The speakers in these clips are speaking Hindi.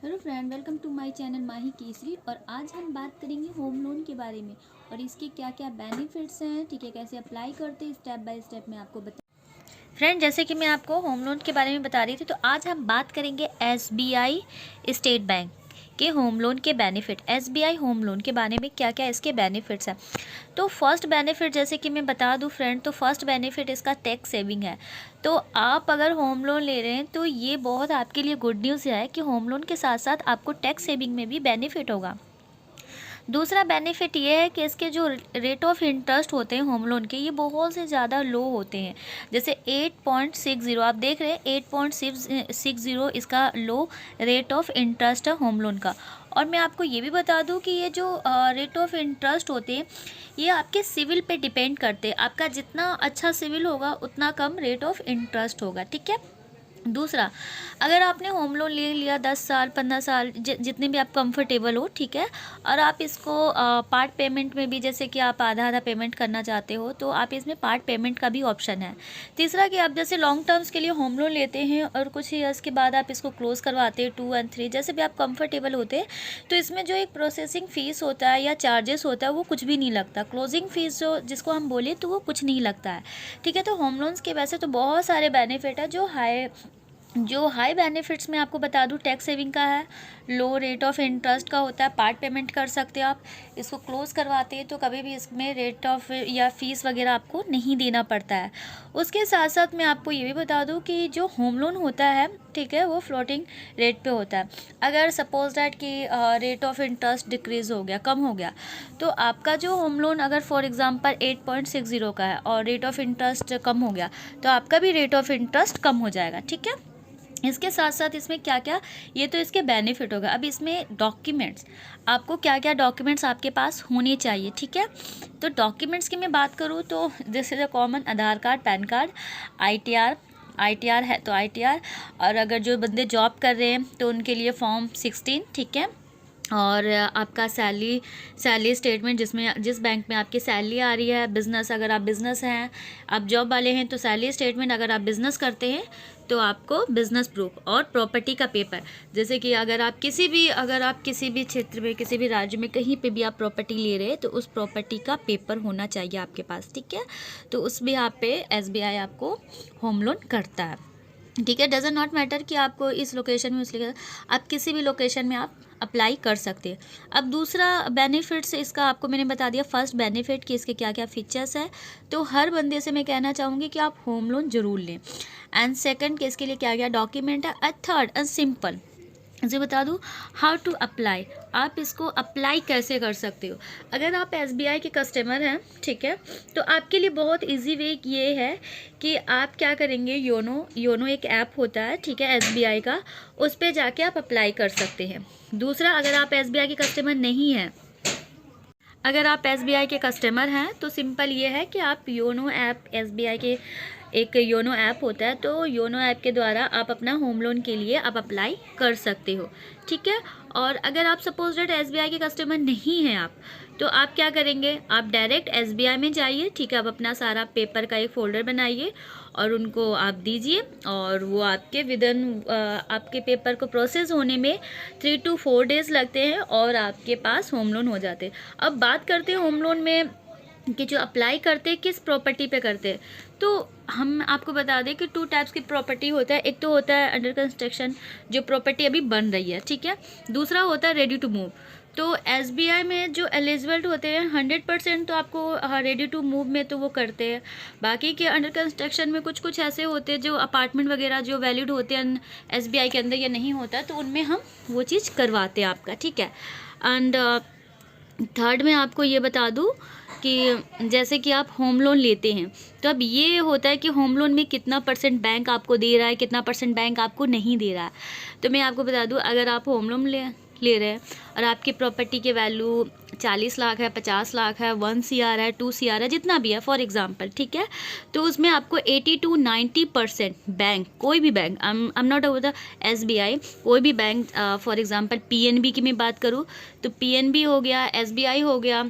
Hello friend, welcome to my channel Mahi Kesari. और आज हम बात करेंगे होम लोन के बारे में और इसके क्या क्या बेनिफिट्स हैं। ठीक है, कैसे अप्लाई करते हैं स्टेप बाय स्टेप मैं आपको बता। फ्रेंड, जैसे कि मैं आपको होम लोन के बारे में बता रही थी, तो आज हम बात करेंगे एसबीआई स्टेट बैंक के होम लोन के बेनिफिट। एसबीआई होम लोन के बारे में क्या क्या इसके बेनिफिट्स हैं। तो फर्स्ट बेनिफिट जैसे कि मैं बता दूं फ्रेंड, तो फर्स्ट बेनिफिट इसका टैक्स सेविंग है। तो आप अगर होम लोन ले रहे हैं तो ये बहुत आपके लिए गुड न्यूज़ है कि होम लोन के साथ साथ आपको टैक्स सेविंग में भी बेनिफिट होगा। दूसरा बेनिफिट ये है कि इसके जो रेट ऑफ इंटरेस्ट होते हैं होम लोन के, ये बहुत से ज़्यादा लो होते हैं। जैसे 8.60 आप देख रहे हैं, 8.60 इसका लो रेट ऑफ इंटरेस्ट है होम लोन का। और मैं आपको ये भी बता दूं कि ये जो रेट ऑफ इंटरेस्ट होते हैं ये आपके सिविल पे डिपेंड करते हैं। आपका जितना अच्छा सिविल होगा उतना कम रेट ऑफ इंटरेस्ट होगा। ठीक है। दूसरा, अगर आपने होम लोन ले लिया 10 साल 15 साल जितने भी आप कंफर्टेबल हो, ठीक है, और आप इसको पार्ट पेमेंट में भी, जैसे कि आप आधा आधा पेमेंट करना चाहते हो, तो आप इसमें पार्ट पेमेंट का भी ऑप्शन है। तीसरा कि आप जैसे लॉन्ग टर्म्स के लिए होम लोन लेते हैं और कुछ ईयर्स के बाद आप इसको क्लोज़ करवाते हैं 2 और 3, जैसे भी आप कंफर्टेबल होते हैं, तो इसमें जो एक प्रोसेसिंग फ़ीस होता है या चार्जेस होता है वो कुछ भी नहीं लगता। क्लोजिंग फ़ीस जो जिसको हम बोले तो वो कुछ नहीं लगता है। ठीक है। तो होम लोन्स के वैसे तो बहुत सारे बेनिफिट है। जो हाई बेनिफिट्स में आपको बता दूं, टैक्स सेविंग का है, लो रेट ऑफ इंटरेस्ट का होता है, पार्ट पेमेंट कर सकते हो आप, इसको क्लोज़ करवाते हैं तो कभी भी इसमें रेट ऑफ या फ़ीस वगैरह आपको नहीं देना पड़ता है। उसके साथ साथ मैं आपको ये भी बता दूं कि जो होम लोन होता है, ठीक है, वो फ्लोटिंग रेट पे होता है। अगर सपोज दैट कि रेट ऑफ इंटरेस्ट डिक्रीज़ हो गया, कम हो गया, तो आपका जो होम लोन अगर फॉर एग्जांपल 8.60 का है और रेट ऑफ इंटरेस्ट कम हो गया, तो आपका भी रेट ऑफ इंटरेस्ट कम हो जाएगा। ठीक है। इसके साथ साथ इसमें क्या क्या, ये तो इसके बेनिफिट होगा। अब इसमें डॉक्यूमेंट्स, आपको क्या क्या डॉक्यूमेंट्स आपके पास होने चाहिए। ठीक है। तो डॉक्यूमेंट्स की मैं बात करूँ तो this is a common, Aadhaar card, pan card, ITR है तो आईटीआर, और अगर जो बंदे जॉब कर रहे हैं तो उनके लिए फॉर्म 16। ठीक है। और आपका सैलरी स्टेटमेंट, जिसमें जिस बैंक में आपकी सैलरी आ रही है, बिज़नेस अगर आप बिज़नेस हैं, आप जॉब वाले हैं तो सैलरी स्टेटमेंट, अगर आप बिज़नेस करते हैं तो आपको बिज़नेस प्रूफ, और प्रॉपर्टी का पेपर, जैसे कि अगर आप किसी भी क्षेत्र में, किसी भी राज्य में कहीं पे भी आप प्रॉपर्टी ले रहे हैं तो उस प्रॉपर्टी का पेपर होना चाहिए आपके पास। ठीक है। तो उस भी आप पे एसबीआई आपको होम लोन करता है। ठीक है। डजेंट नॉट मैटर कि आपको इस लोकेशन में, उस लोकेशन, आप किसी भी लोकेशन में आप अप्लाई कर सकते हैं। अब दूसरा बेनिफिट्स इसका आपको मैंने बता दिया। फर्स्ट बेनिफिट कि इसके क्या क्या फीचर्स है, तो हर बंदे से मैं कहना चाहूँगी कि आप होम लोन ज़रूर लें। एंड सेकंड कि इसके लिए क्या क्या डॉक्यूमेंट है। एंड थर्ड एंड सिंपल, जी बता दूँ, हाउ टू अप्लाई, आप इसको अप्लाई कैसे कर सकते हो। अगर आप एसबीआई के कस्टमर हैं, ठीक है, तो आपके लिए बहुत इजी वे ये है कि आप क्या करेंगे, योनो एक ऐप होता है, ठीक है, एसबीआई का, उस पर जाके आप अप्लाई कर सकते हैं। दूसरा, अगर आप एसबीआई के कस्टमर नहीं हैं, अगर आप एसबीआई के कस्टमर हैं तो सिंपल ये है कि आप योनो ऐप, एसबीआई के एक योनो ऐप होता है, तो योनो ऐप के द्वारा आप अपना होम लोन के लिए आप अप्लाई कर सकते हो। ठीक है। और अगर आप सपोज डेट एसबीआई के कस्टमर नहीं हैं आप, तो आप क्या करेंगे, आप डायरेक्ट एसबीआई में जाइए। ठीक है। आप अपना सारा पेपर का एक फ़ोल्डर बनाइए और उनको आप दीजिए, और वो आपके विदिन आपके पेपर को प्रोसेस होने में 3 to 4 डेज़ लगते हैं और आपके पास होम लोन हो जाते हैं। अब बात करते हैं होम लोन में कि जो अप्लाई करते हैं किस प्रॉपर्टी पे करते हैं, तो हम आपको बता दें कि 2 टाइप्स की प्रॉपर्टी होता है। एक तो होता है अंडर कंस्ट्रक्शन, जो प्रॉपर्टी अभी बन रही है, ठीक है। दूसरा होता है रेडी टू मूव। तो एसबीआई में जो एलिजिबल होते हैं 100% तो आपको रेडी टू मूव में तो वो करते हैं। बाकी के अंडर कंस्ट्रक्शन में कुछ कुछ ऐसे होते हैं जो अपार्टमेंट वगैरह जो वैलिड होते हैं एसबीआई के अंदर या नहीं होता, तो उनमें हम वो चीज़ करवाते हैं आपका। ठीक है। एंड थर्ड में आपको ये बता दूं कि जैसे कि आप होम लोन लेते हैं, तो अब ये होता है कि होम लोन में कितना % बैंक आपको दे रहा है, कितना % बैंक आपको नहीं दे रहा है। तो मैं आपको बता दूं, अगर आप होम लोन ले रहे हैं और आपकी प्रॉपर्टी के वैल्यू 40 लाख है, 50 लाख है, 1 CR है, 2 CR है, जितना भी है फॉर एग्जांपल, ठीक है, तो उसमें आपको 80 to 90% बैंक, कोई भी bank, I am not about the SBI, कोई भी बैंक, फॉर एग्जांपल पीएनबी की मैं बात करूँ तो पीएनबी हो गया, एसबीआई हो गया,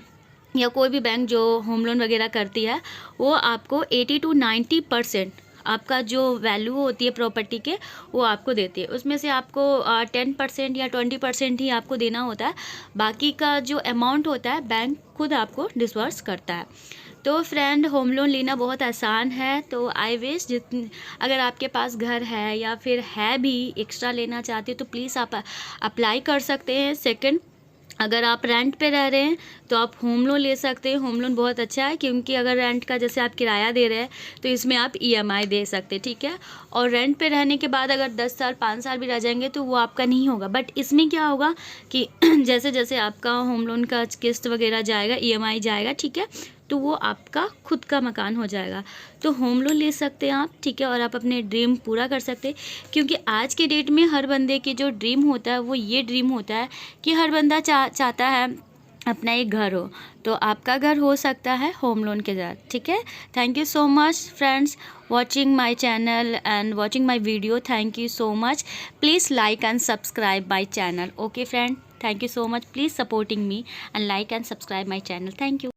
या कोई भी बैंक जो होम लोन वगैरह करती है, वो आपको 80 to 90% आपका जो वैल्यू होती है प्रॉपर्टी के वो आपको देते हैं। उसमें से आपको 10% या 20% ही आपको देना होता है, बाकी का जो अमाउंट होता है बैंक खुद आपको डिसबर्स करता है। तो फ्रेंड, होम लोन लेना बहुत आसान है। तो आई विश अगर आपके पास घर है या फिर है भी एक्स्ट्रा लेना चाहते हो तो प्लीज़ आप अप्लाई कर सकते हैं। सेकंड, अगर आप रेंट पे रह रहे हैं तो आप होम लोन ले सकते हैं। होम लोन बहुत अच्छा है, क्योंकि अगर रेंट का जैसे आप किराया दे रहे हैं तो इसमें आप EMI दे सकते हैं, ठीक है। और रेंट पे रहने के बाद अगर 10 साल 5 साल भी रह जाएंगे तो वो आपका नहीं होगा। बट इसमें क्या होगा कि जैसे जैसे आपका होम लोन का किस्त वगैरह जाएगा, EMI जाएगा, ठीक है, तो वो आपका खुद का मकान हो जाएगा। तो होम लोन ले सकते हैं आप, ठीक है, और आप अपने ड्रीम पूरा कर सकते हैं। क्योंकि आज के डेट में हर बंदे के जो ड्रीम होता है वो ये ड्रीम होता है कि हर बंदा चाहता है अपना एक घर हो। तो आपका घर हो सकता है होम लोन के साथ, ठीक है। Thank you so much friends watching my channel and watching my video. Thank you so much. Please like and subscribe my channel. Okay friend, thank you so much. Please supporting me and like and subscribe my channel. Thank you.